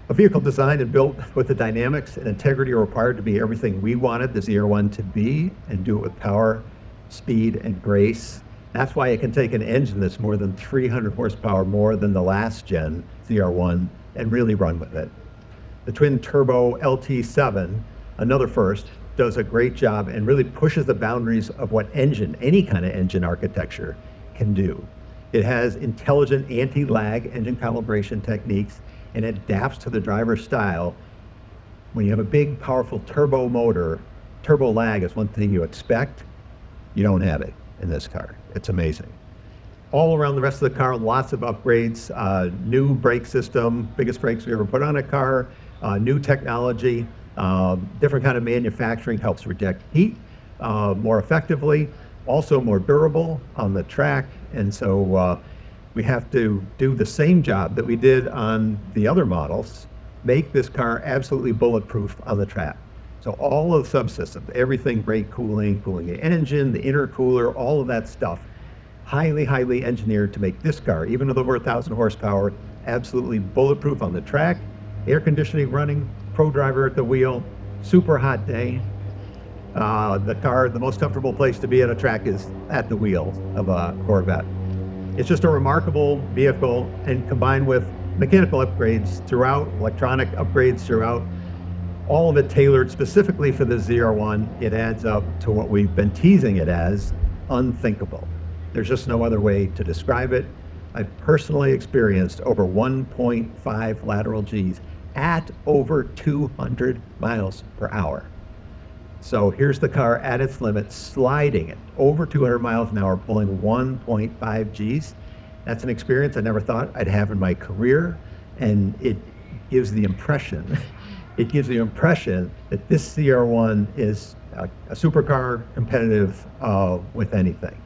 A vehicle designed and built with the dynamics and integrity required to be everything we wanted the ZR1 to be, and do it with power, speed, and grace. That's why it can take an engine that's more than 300 horsepower more than the last gen ZR1 and really run with it. The twin turbo LT7, another first, does a great job and really pushes the boundaries of what engine, any kind of engine architecture, can do. It has intelligent anti-lag engine calibration techniques and adapts to the driver's style. When you have a big, powerful turbo motor, turbo lag is one thing you expect. You don't have it in this car. It's amazing. All around the rest of the car, lots of upgrades, new brake system, biggest brakes we ever put on a car, new technology, different kind of manufacturing, helps reject heat more effectively, also more durable on the track. And so we have to do the same job that we did on the other models, make this car absolutely bulletproof on the track. So all of the subsystems, everything, brake, cooling the engine, the intercooler, all of that stuff, highly, highly engineered to make this car, even with over 1,000 horsepower, absolutely bulletproof on the track, air conditioning running, pro driver at the wheel, super hot day. The car, the most comfortable place to be at a track is at the wheel of a Corvette. It's just a remarkable vehicle, and combined with mechanical upgrades throughout, electronic upgrades throughout, all of it tailored specifically for the ZR1, it adds up to what we've been teasing it as, unthinkable. There's just no other way to describe it. I've personally experienced over 1.5 lateral Gs at over 200 miles per hour. So here's the car at its limit, sliding it over 200 miles an hour, pulling 1.5 Gs. That's an experience I never thought I'd have in my career, and it gives the impression, that this ZR1 is a supercar competitive with anything.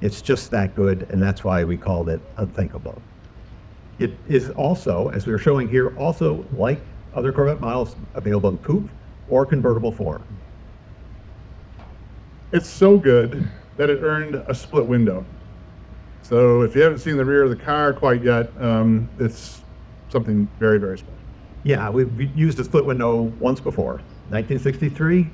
It's just that good, and that's why we called it unthinkable. It is also, as we were showing here, also like other Corvette models, available in coupe or convertible form. It's so good that it earned a split window. So if you haven't seen the rear of the car quite yet, it's something very, very special. Yeah, we've used a split window once before, 1963.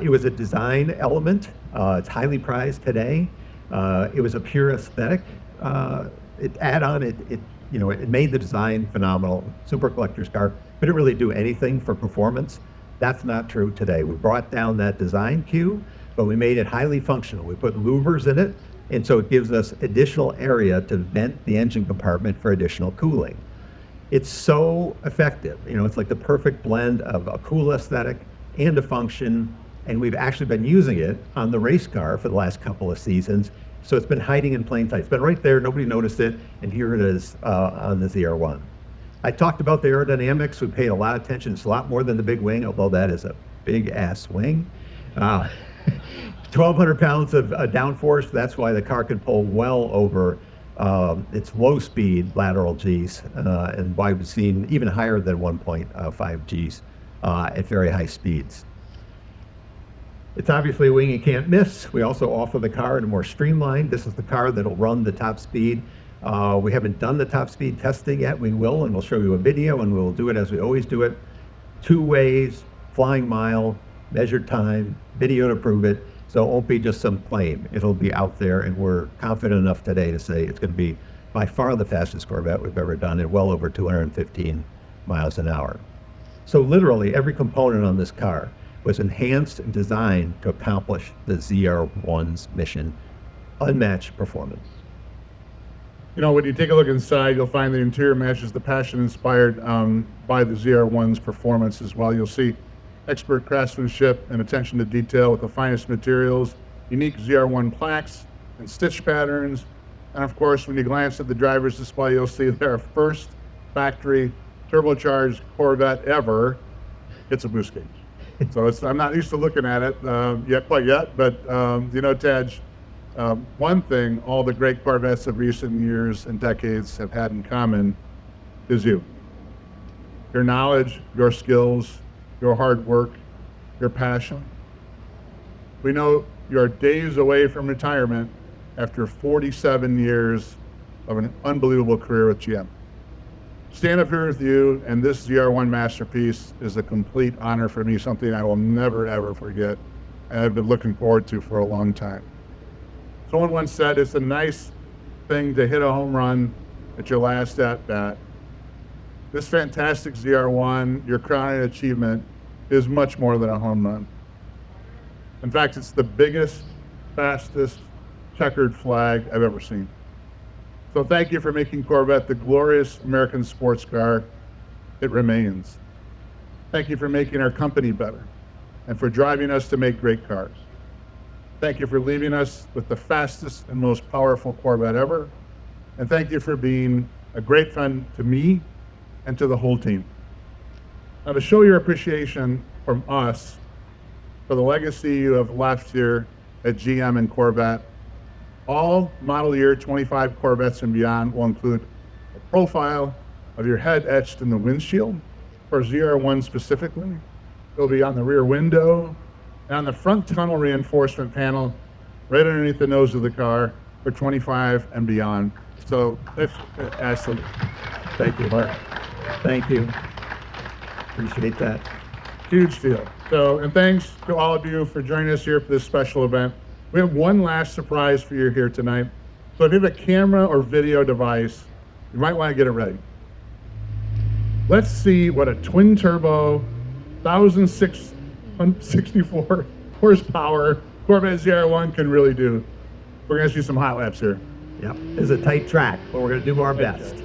It was a design element. It's highly prized today. It was a pure aesthetic. It made the design phenomenal, super collector's car. But it really do anything for performance. That's not true today. We brought down that design cue, but we made it highly functional. We put louvers in it, and so it gives us additional area to vent the engine compartment for additional cooling. It's so effective. It's like the perfect blend of a cool aesthetic and a function, and we've actually been using it on the race car for the last couple of seasons. So it's been hiding in plain sight. It's been right there, nobody noticed it, and here it is on the ZR1. I talked about the aerodynamics. We paid a lot of attention. It's a lot more than the big wing, although that is a big ass wing. 1,200 pounds of downforce. That's why the car can pull well over its low speed lateral Gs, and why we've seen even higher than 1.5 Gs at very high speeds. It's obviously a wing you can't miss. We also offer the car in a more streamlined. This is the car that'll run the top speed. We haven't done the top speed testing yet. We will, and we'll show you a video, and we'll do it as we always do it. 2 ways, flying mile, measured time, video to prove it. So it won't be just some claim. It'll be out there, and we're confident enough today to say it's going to be by far the fastest Corvette we've ever done, at well over 215 miles an hour. So literally every component on this car was enhanced and designed to accomplish the ZR1's mission, unmatched performance. When you take a look inside, you'll find the interior matches the passion inspired by the ZR1's performance as well. You'll see expert craftsmanship and attention to detail with the finest materials, unique ZR1 plaques and stitch patterns. And of course, when you glance at the driver's display, you'll see their first factory turbocharged Corvette ever. It's a boost gauge. So I'm not used to looking at it quite yet, but Taj, one thing all the great Corvettes of recent years and decades have had in common is you. Your knowledge, your skills, your hard work, your passion. We know you're days away from retirement after 47 years of an unbelievable career with GM. stand up here with you, and this ZR1 masterpiece is a complete honor for me, something I will never, ever forget, and I've been looking forward to for a long time. Someone once said it's a nice thing to hit a home run at your last at-bat. This fantastic ZR1, your crowning achievement, is much more than a home run. In fact, it's the biggest, fastest checkered flag I've ever seen. So thank you for making Corvette the glorious American sports car it remains. Thank you for making our company better and for driving us to make great cars. Thank you for leaving us with the fastest and most powerful Corvette ever. And thank you for being a great friend to me and to the whole team. Now, to show your appreciation from us for the legacy you have left here at GM and Corvette, all model year 25 Corvettes and beyond will include a profile of your head etched in the windshield for ZR1 specifically. It'll be on the rear window and on the front tunnel reinforcement panel right underneath the nose of the car for 25 and beyond. So, absolutely. Thank you, Mark. Thank you. Appreciate that. Huge deal. So, and thanks to all of you for joining us here for this special event. We have one last surprise for you here tonight. So if you have a camera or video device, you might want to get it ready. Let's see what a twin turbo, 1,664 horsepower Corvette ZR1 can really do. We're going to see some hot laps here. Yep, it's a tight track, but we're going to do our best.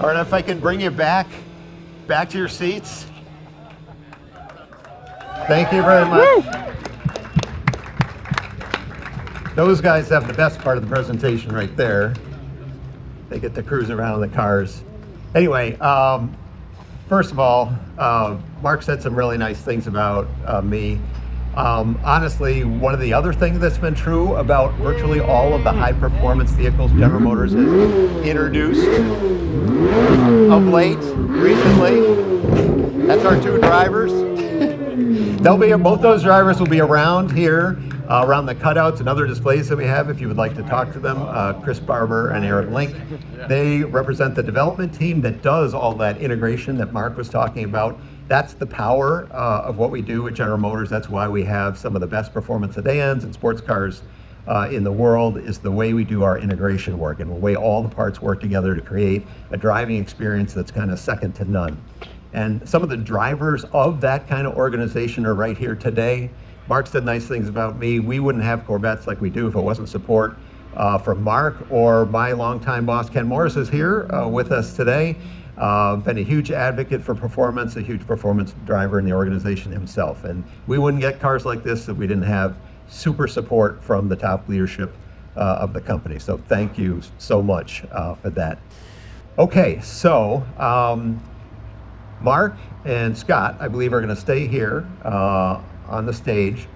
All right, if I can bring you back to your seats. Thank you very much. Those guys have the best part of the presentation right there. They get to cruise around in the cars. Anyway, first of all, Mark said some really nice things about me. Honestly, one of the other things that's been true about virtually all of the high-performance vehicles General Motors has introduced of late, recently, that's our two drivers. Both those drivers will be around here, around the cutouts and other displays that we have if you would like to talk to them, Chris Barber and Aaron Link. They represent the development team that does all that integration that Mark was talking about. That's the power of what we do at General Motors. That's why we have some of the best performance sedans and sports cars in the world, is the way we do our integration work and the way all the parts work together to create a driving experience that's kind of second to none. And some of the drivers of that kind of organization are right here today. Mark said nice things about me. We wouldn't have Corvettes like we do if it wasn't support from Mark or my longtime boss, Ken Morris, is here with us today. Been a huge advocate for performance, a huge performance driver in the organization himself. And we wouldn't get cars like this if we didn't have super support from the top leadership of the company. So thank you so much for that. Okay, so Mark and Scott, I believe, are going to stay here on the stage.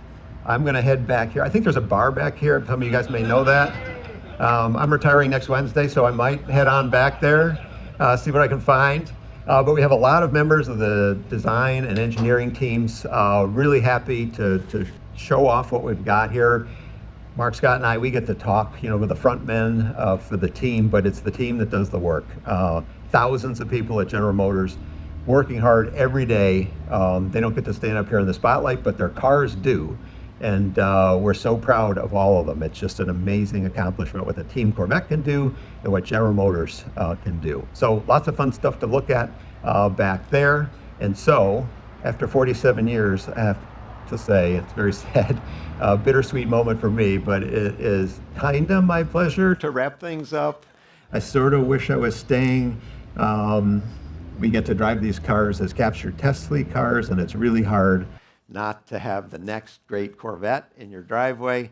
I'm going to head back here. I think there's a bar back here. Some of you guys may know that. I'm retiring next Wednesday, so I might head on back there, see what I can find. But we have a lot of members of the design and engineering teams really happy to show off what we've got here. Mark, Scott, and I, we get to talk, with the front men for the team, but it's the team that does the work. Thousands of people at General Motors working hard every day. They don't get to stand up here in the spotlight, but their cars do. And we're so proud of all of them. It's just an amazing accomplishment what the team Corvette can do and what General Motors can do. So lots of fun stuff to look at back there. And so after 47 years, I have to say, it's very sad, bittersweet moment for me, but it is kind of my pleasure to wrap things up. I sort of wish I was staying. We get to drive these cars as captured test fleet cars, and it's really hard not to have the next great Corvette in your driveway.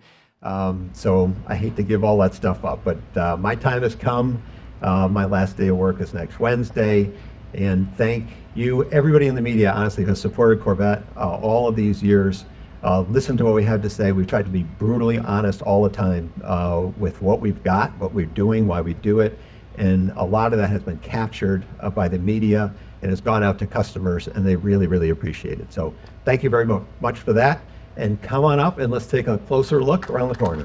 So I hate to give all that stuff up, but my time has come. My last day of work is next Wednesday. And thank you, everybody in the media, honestly, who has supported Corvette all of these years. Listen to what we have to say. We've tried to be brutally honest all the time with what we've got, what we're doing, why we do it. And a lot of that has been captured by the media and has gone out to customers, and they really, really appreciate it. So thank you very much for that. And come on up and let's take a closer look around the corner.